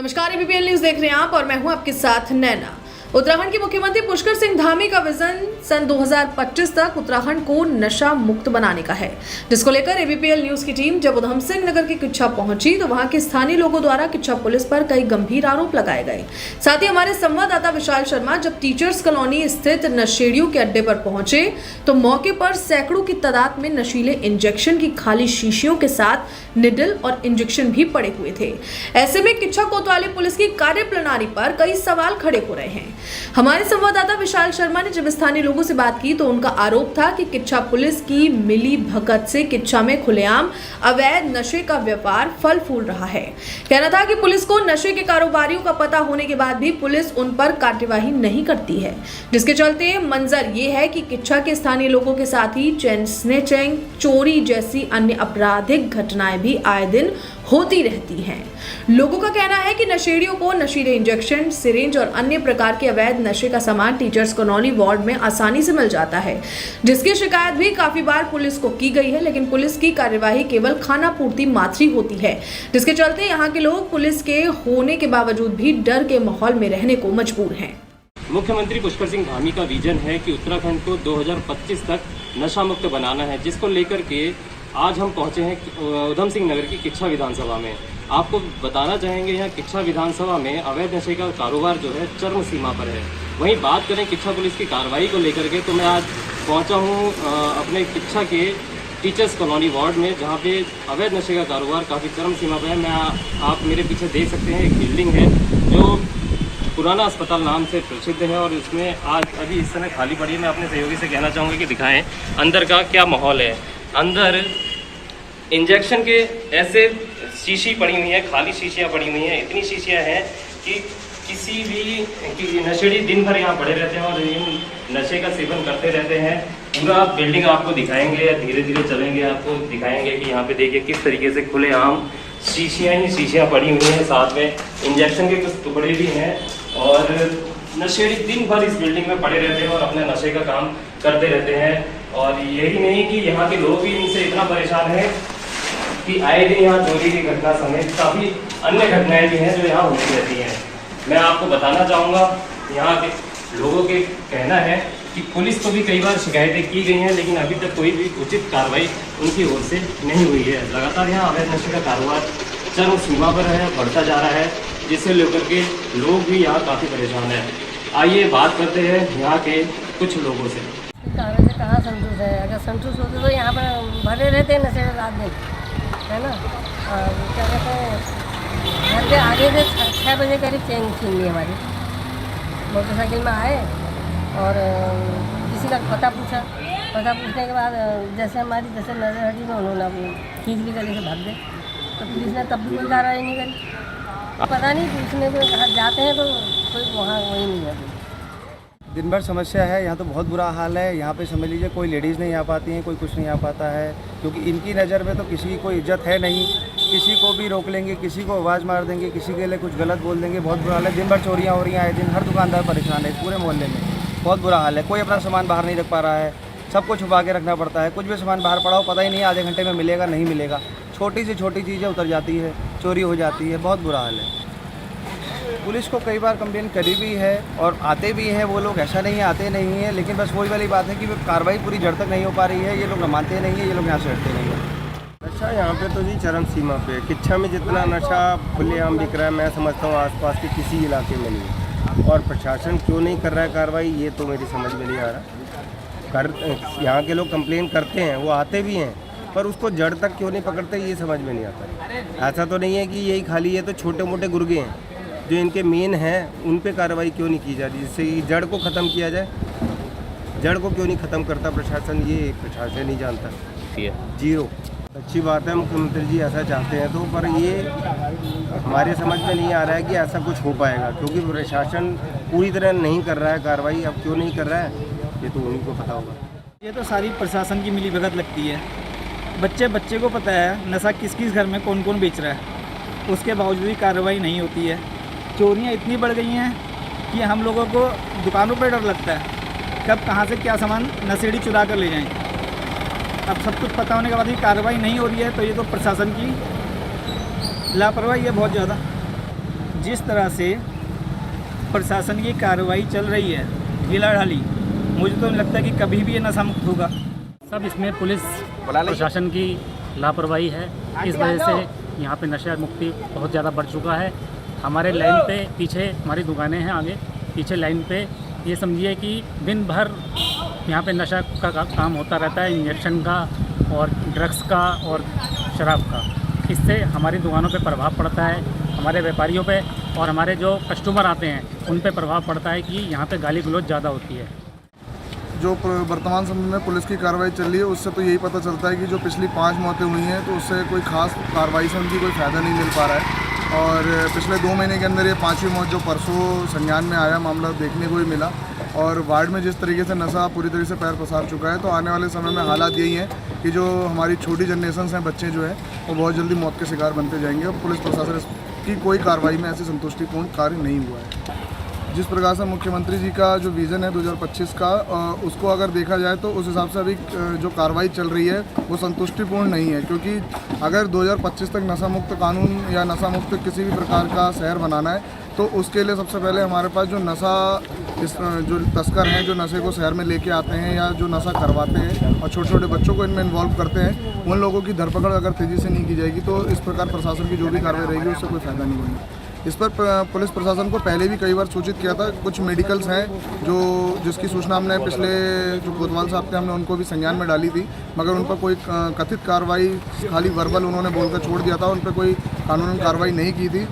नमस्कार, एबीपीएल न्यूज देख रहे हैं आप और मैं हूं आपके साथ नैना। उत्तराखंड के मुख्यमंत्री पुष्कर सिंह धामी का विजन सन 2025 तक उत्तराखंड को नशा मुक्त बनाने का है, जिसको लेकर एबीपीएल न्यूज की टीम जब उधम सिंह नगर की किच्छा पहुंची तो वहां के स्थानीय लोगों द्वारा किच्छा पुलिस पर कई गंभीर आरोप लगाए गए। साथ ही हमारे संवाददाता विशाल शर्मा जब टीचर्स कॉलोनी स्थित नशेड़ियों के अड्डे पर पहुंचे तो मौके पर सैकड़ों की तादाद में नशीले इंजेक्शन की खाली शीशियों के साथ निडल और इंजेक्शन भी पड़े हुए थे। ऐसे में किच्छा कोतवाली पुलिस की कार्यप्रणाली पर कई सवाल खड़े हो रहे हैं। हमारे संवाददाता विशाल शर्मा ने जब स्थानीय लोगों से बात की तो उनका आरोप था कि किच्छा पुलिस की मिली भगत से किच्छा में खुलेआम अवैध नशे का व्यापार फल फूल रहा है। कहना था कि पुलिस को नशे के कारोबारियों का पता होने के बाद भी पुलिस उन पर कार्यवाही नहीं करती है, जिसके चलते मंजर ये है कि किच्छा के स्थानीय लोगों के साथ ही चेन स्नैचिंग, चोरी जैसी अन्य आपराधिक घटनाएं भी आए दिन होती रहती हैं। लोगों का कहना है कि नशेड़ियों को नशीले इंजेक्शन, सिरिंज और अन्य प्रकार के अवैध नशे का सामान टीचर्स कॉलोनी वार्ड में आसानी से मिल जाता है, जिसकी शिकायत भी काफी बार पुलिस को की गई है, लेकिन पुलिस की कार्यवाही केवल खाना पूर्ति मात्र ही होती है, जिसके चलते यहाँ के लोग पुलिस के होने के बावजूद भी डर के माहौल में रहने को मजबूर हैं। मुख्यमंत्री पुष्कर सिंह धामी का विजन है कि उत्तराखंड को 2025 तक नशा मुक्त बनाना है, जिसको लेकर के आज हम पहुंचे हैं उधम सिंह नगर की किच्छा विधानसभा में। आपको बताना चाहेंगे यहाँ किच्छा विधानसभा में अवैध नशे का कारोबार जो है चरम सीमा पर है। वहीं बात करें किच्छा पुलिस की कार्रवाई को लेकर के तो मैं आज पहुंचा हूँ अपने किच्छा के टीचर्स कॉलोनी वार्ड में, जहाँ पे अवैध नशे का कारोबार काफ़ी चरम सीमा पर है। आप मेरे पीछे देख सकते हैं एक बिल्डिंग है जो पुराना अस्पताल नाम से प्रसिद्ध है और इसमें आज अभी इस समय खाली पड़ी है। मैं अपने सहयोगी से कहना चाहूँगा कि दिखाएं अंदर का क्या माहौल है। अंदर इंजेक्शन के ऐसे शीशी पड़ी हुई है, खाली शीशियाँ पड़ी हुई हैं। इतनी शीशियाँ हैं कि किसी भी नशेड़ी दिन भर यहाँ पड़े रहते हैं और इन नशे का सेवन करते रहते हैं। पूरा बिल्डिंग आपको दिखाएंगे या धीरे धीरे चलेंगे आपको दिखाएंगे कि यहाँ पे देखिए किस तरीके से खुलेआम शीशियाँ ही शीशियाँ पड़ी हुई हैं। साथ में इंजेक्शन के कुछ टुकड़े भी हैं और नशेड़ी दिन भर इस बिल्डिंग में पड़े रहते हैं और अपने नशे का काम करते रहते हैं। और यही नहीं कि यहाँ के लोग भी इनसे इतना परेशान हैं कि आए दिन यहाँ चोरी की घटना समेत काफ़ी अन्य घटनाएं भी हैं जो यहाँ होती रहती हैं। मैं आपको बताना चाहूँगा यहाँ के लोगों के कहना है कि पुलिस को भी कई बार शिकायतें की गई हैं, लेकिन अभी तक कोई भी उचित कार्रवाई उनकी ओर से नहीं हुई है। लगातार यहाँ अवैध नशे का कारोबार चरम सीमा पर है, बढ़ता जा रहा है, जिससे लेकर के लोग भी यहाँ काफ़ी परेशान हैं। आइए बात करते हैं यहाँ के कुछ लोगों से। कहाँ संतुष्ट है? अगर संतुष्ट होते तो यहाँ पर भरे रहते हैं नशे रात दिन, है ना। और क्या कहते हैं, घर के आगे से 6 बजे करीब चेन छीन ली हमारी। मोटरसाइकिल में आए और किसी का पता पूछने के बाद जैसे नजर हटी तो उन्होंने अपनी खींच ली, गले से भाग गए। तो पुलिस ने तब भी कोई कार्रवाई नहीं करी। पता नहीं पूछने को कहा जाते हैं तो कोई वहाँ वही नहीं है। दिन भर समस्या है, यहाँ तो बहुत बुरा हाल है। यहाँ पे समझ लीजिए कोई लेडीज़ नहीं आ पाती हैं, कोई कुछ नहीं आ पाता है, क्योंकि इनकी नज़र में तो किसी की कोई इज्जत है नहीं। किसी को भी रोक लेंगे, किसी को आवाज़ मार देंगे, किसी के लिए कुछ गलत बोल देंगे। बहुत बुरा हाल है। दिन भर चोरियाँ हो रही हैं आए दिन, हर दुकानदार परेशान है। पूरे मोहल्ले में बहुत बुरा हाल है। कोई अपना सामान बाहर नहीं रख पा रहा है, सबको छुपा के रखना पड़ता है। कुछ भी सामान बाहर पड़ा हो पता ही नहीं आधे घंटे में मिलेगा नहीं मिलेगा। छोटी से छोटी चीज़ें उतर जाती है, चोरी हो जाती है। बहुत बुरा हाल है। पुलिस को कई बार कंप्लेन करी भी है और आते भी हैं वो लोग, ऐसा नहीं है आते नहीं है, लेकिन बस वही वाली बात है कि कार्रवाई पूरी जड़ तक नहीं हो पा रही है। ये लोग मानते नहीं है, ये लोग यहाँ से हटते नहीं है। नशा यहाँ पे तो जी चरम सीमा पे है। किच्छा में जितना नशा खुलेआम बिक रहा है, मैं समझता हूँ आसपास के किसी इलाके में नहीं। और प्रशासन क्यों नहीं कर रहा है कार्रवाई, ये तो मेरी समझ में नहीं आ रहा। यहाँ के लोग कंप्लेन करते हैं, वो आते भी हैं, पर उसको जड़ तक क्यों नहीं पकड़ते ये समझ में नहीं आता। ऐसा तो नहीं है कि यही खाली है तो छोटे मोटे गुर्गे हैं जो इनके मेन हैं, उन पे कार्रवाई क्यों नहीं की जा रही, जिससे जड़ को ख़त्म किया जाए। जड़ को क्यों नहीं ख़त्म करता प्रशासन, ये प्रशासन नहीं जानता। जीरो। अच्छी बात है मुख्यमंत्री जी ऐसा चाहते हैं तो, पर ये हमारे समझ में नहीं आ रहा है कि ऐसा कुछ हो पाएगा, क्योंकि प्रशासन पूरी तरह नहीं कर रहा है कार्रवाई। अब क्यों नहीं कर रहा है ये तो उन्हीं को पता होगा। ये तो सारी प्रशासन की मिलीभगत लगती है। बच्चे को पता है नशा किस किस घर में कौन कौन बेच रहा है, उसके बावजूद भी कार्रवाई नहीं होती है। चोरियां इतनी बढ़ गई हैं कि हम लोगों को दुकानों पर डर लगता है कब कहाँ से क्या सामान नशेड़ी चुरा कर ले जाएं। अब सब कुछ पता होने के बाद भी कार्रवाई नहीं हो रही है तो ये तो प्रशासन की लापरवाही है बहुत ज़्यादा। जिस तरह से प्रशासन की कार्रवाई चल रही है ढीला ढाली, मुझे तो नहीं लगता कि कभी भी ये नशा मुक्त होगा। सब इसमें पुलिस प्रशासन की लापरवाही है। इस वजह से यहाँ पे नशा मुक्ति बहुत ज़्यादा बढ़ चुका है। हमारे लाइन पे पीछे हमारी दुकानें हैं, आगे पीछे लाइन पे ये समझिए कि दिन भर यहाँ पे नशा का काम होता रहता है, इंजेक्शन का और ड्रग्स का और शराब का। इससे हमारी दुकानों पे प्रभाव पड़ता है, हमारे व्यापारियों पे और हमारे जो कस्टमर आते हैं उन पे प्रभाव पड़ता है कि यहाँ पे गाली गलौज ज़्यादा होती है। जो वर्तमान समय में पुलिस की कार्रवाई चल रही है उससे तो यही पता चलता है कि जो पिछली 5 मौतें हुई हैं तो उससे कोई खास कार्रवाई से उनकी कोई फ़ायदा नहीं मिल पा रहा है। और पिछले 2 महीने के अंदर ये 5वीं मौत जो परसों संज्ञान में आया मामला देखने को ही मिला। और वार्ड में जिस तरीके से नशा पूरी तरीके से पैर पसार चुका है, तो आने वाले समय में हालात यही हैं कि जो हमारी छोटी जनरेशन हैं, बच्चे जो हैं वो बहुत जल्दी मौत के शिकार बनते जाएंगे। और पुलिस प्रशासन की कोई कार्रवाई में ऐसी संतुष्टिपूर्ण कार्य नहीं हुआ है। जिस प्रकार से मुख्यमंत्री जी का जो विज़न है 2025 का, उसको अगर देखा जाए तो उस हिसाब से अभी जो कार्रवाई चल रही है वो संतुष्टिपूर्ण नहीं है। क्योंकि अगर 2025 तक नशा मुक्त कानून या नशा मुक्त किसी भी प्रकार का शहर बनाना है तो उसके लिए सबसे पहले हमारे पास जो नशा जो तस्कर हैं, जो नशे को शहर में लेके आते हैं या जो नशा करवाते हैं और छोटे छोटे बच्चों को इनमें इन्वॉल्व करते हैं, उन लोगों की धरपकड़ अगर तेज़ी से नहीं की जाएगी तो इस प्रकार प्रशासन की जो भी कार्रवाई रहेगी उससे कोई फ़ायदा नहीं होगा। इस पर पुलिस प्रशासन को पहले भी कई बार सूचित किया था। कुछ मेडिकल्स हैं जिसकी सूचना हमने पिछले जो कोतवाल साहब थे हमने उनको भी संज्ञान में डाली थी, मगर उन पर कोई कथित कार्रवाई, खाली वर्बल उन्होंने बोलकर छोड़ दिया था, उन पर कोई कानूनी कार्रवाई नहीं की थी।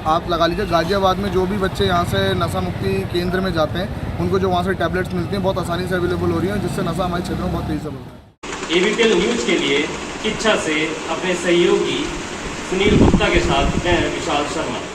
आप लगा लीजिए गाजियाबाद में जो भी बच्चे यहाँ से नशा मुक्ति केंद्र में जाते हैं उनको जो वहाँ से टैबलेट्स मिलती हैं बहुत आसानी से अवेलेबल हो रही हैं, जिससे नशा हमारे क्षेत्र में बहुत तेज़ी से बढ़ रहा है। ABPL न्यूज़ के लिए किच्छा से अपने सहयोगी सुनील गुप्ता के साथ मैं विशाल शर्मा।